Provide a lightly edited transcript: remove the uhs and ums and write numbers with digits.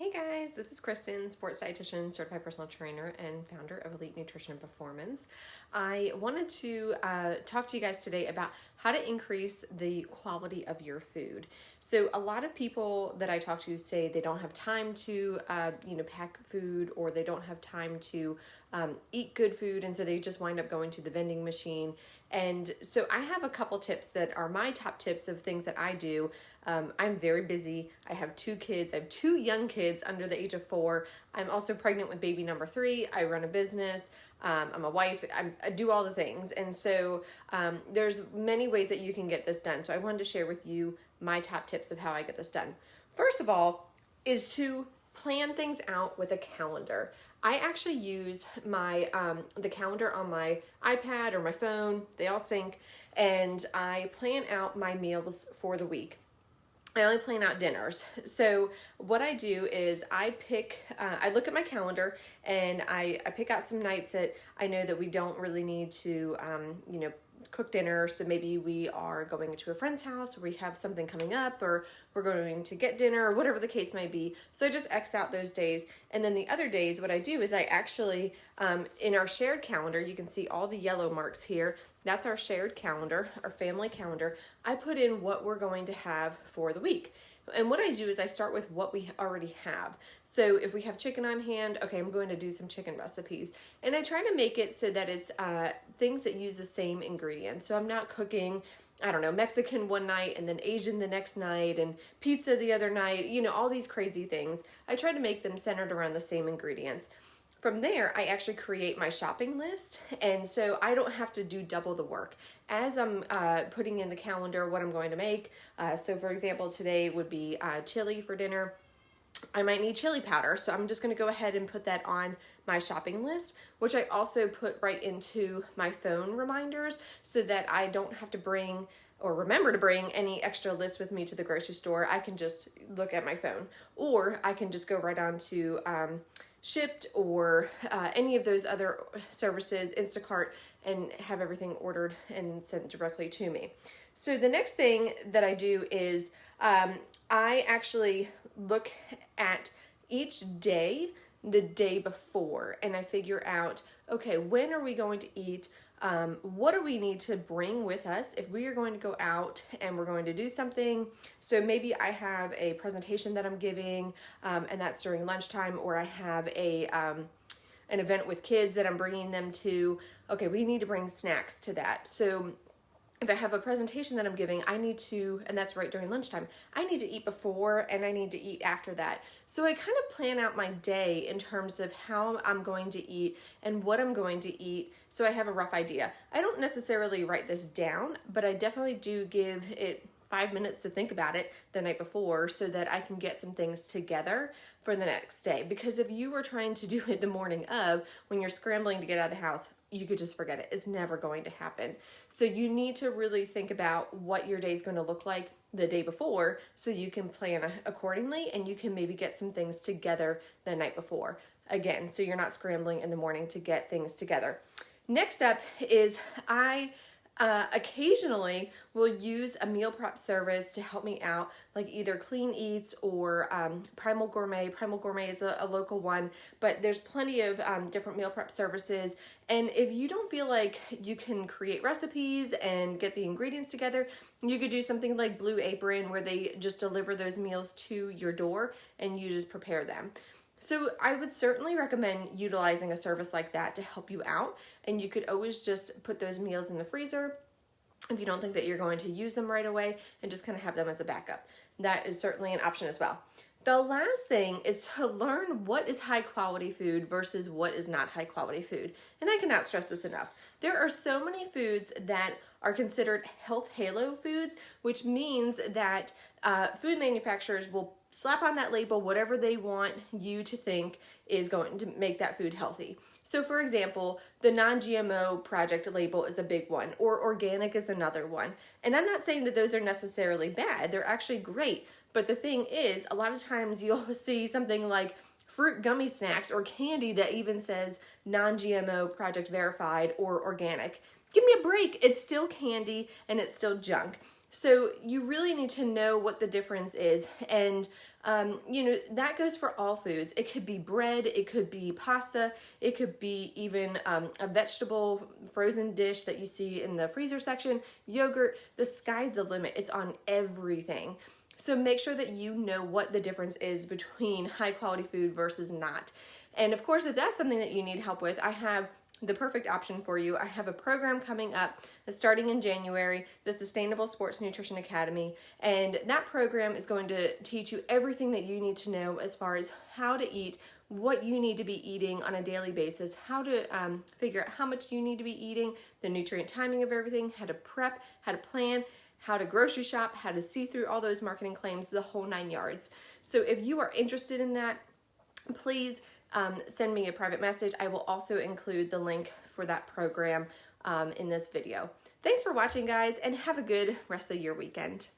Hey guys, this is Kristen, sports dietitian, certified personal trainer, and founder of Elite Nutrition and Performance. I wanted to talk to you guys today about how to increase the quality of your food. So a lot of people that I talk to say they don't have time to, pack food, or they don't have time to eat good food, and so they just wind up going to the vending machine. And so I have a couple tips that are my top tips of things that I do. I'm very busy. I have two kids. I have two young kids under the age of 4. I'm also pregnant with baby number 3. I run a business. I'm a wife. I do all the things. And so there's many ways that you can get this done. So I wanted to share with you my top tips of how I get this done. First of all is to plan things out with a calendar. I actually use my the calendar on my iPad or my phone. They all sync, and I plan out my meals for the week. I only plan out dinners. So what I do is I look at my calendar and I pick out some nights that I know that we don't really need to, cook dinner. So maybe we are going to a friend's house, or we have something coming up, or we're going to get dinner, or whatever the case may be. So I just X out those days. And then the other days, what I do is I actually, in our shared calendar, you can see all the yellow marks here. That's our shared calendar, our family calendar. I put in what we're going to have for the week. And what I do is I start with what we already have. So if we have chicken on hand, okay, I'm going to do some chicken recipes. And I try to make it so that it's things that use the same ingredients. So I'm not cooking, Mexican one night and then Asian the next night and pizza the other night, all these crazy things. I try to make them centered around the same ingredients. From there, I actually create my shopping list, and so I don't have to do double the work. As I'm putting in the calendar what I'm going to make, so for example, today would be chili for dinner. I might need chili powder, so I'm just going to go ahead and put that on my shopping list, which I also put right into my phone reminders so that I don't have to bring or remember to bring any extra lists with me to the grocery store. I can just look at my phone, or I can just go right on to Shipped or any of those other services, Instacart, and have everything ordered and sent directly to me. So the next thing that I do is I actually look at each day the day before, and I figure out, okay, when are we going to eat? What do we need to bring with us if we are going to go out and we're going to do something? So maybe I have a presentation that I'm giving, and that's during lunchtime, or I have an event with kids that I'm bringing them to. Okay, we need to bring snacks to that. So if I have a presentation that I'm giving, I need to, and that's right during lunchtime, I need to eat before and I need to eat after that. So I kind of plan out my day in terms of how I'm going to eat and what I'm going to eat, so I have a rough idea. I don't necessarily write this down, but I definitely do give it 5 minutes to think about it the night before so that I can get some things together for the next day. Because if you were trying to do it the morning of, when you're scrambling to get out of the house, you could just forget it. It's never going to happen. So you need to really think about what your day is going to look like the day before so you can plan accordingly, and you can maybe get some things together the night before. Again, so you're not scrambling in the morning to get things together. Next up is I occasionally will use a meal prep service to help me out, like either Clean Eats or Primal Gourmet. Primal Gourmet is a local one, but there's plenty of different meal prep services. And if you don't feel like you can create recipes and get the ingredients together, you could do something like Blue Apron, where they just deliver those meals to your door and you just prepare them. So I would certainly recommend utilizing a service like that to help you out, and you could always just put those meals in the freezer if you don't think that you're going to use them right away, and just kind of have them as a backup. That is certainly an option as well. The last thing is to learn what is high quality food versus what is not high quality food. And I cannot stress this enough. There are so many foods that are considered health halo foods, which means that food manufacturers will slap on that label whatever they want you to think is going to make that food healthy. So for example, the non-GMO project label is a big one, or organic is another one. And I'm not saying that those are necessarily bad. They're actually great. But the thing is, a lot of times you'll see something like fruit gummy snacks or candy that even says non-GMO project verified or organic. Give me a break. It's still candy and it's still junk. So you really need to know what the difference is. And That goes for all foods. It could be bread, it could be pasta, it could be even a vegetable frozen dish that you see in the freezer section, yogurt. The sky's the limit. It's on everything. So make sure that you know what the difference is between high quality food versus not. And of course, if that's something that you need help with, I have the perfect option for you. I have a program coming up that's starting in January, the Sustainable Sports Nutrition Academy, and that program is going to teach you everything that you need to know as far as how to eat, what you need to be eating on a daily basis, how to figure out how much you need to be eating, the nutrient timing of everything, how to prep, how to plan, how to grocery shop, how to see through all those marketing claims, the whole 9 yards. So if you are interested in that, please send me a private message. I will also include the link for that program in this video. Thanks for watching, guys, and have a good rest of your weekend.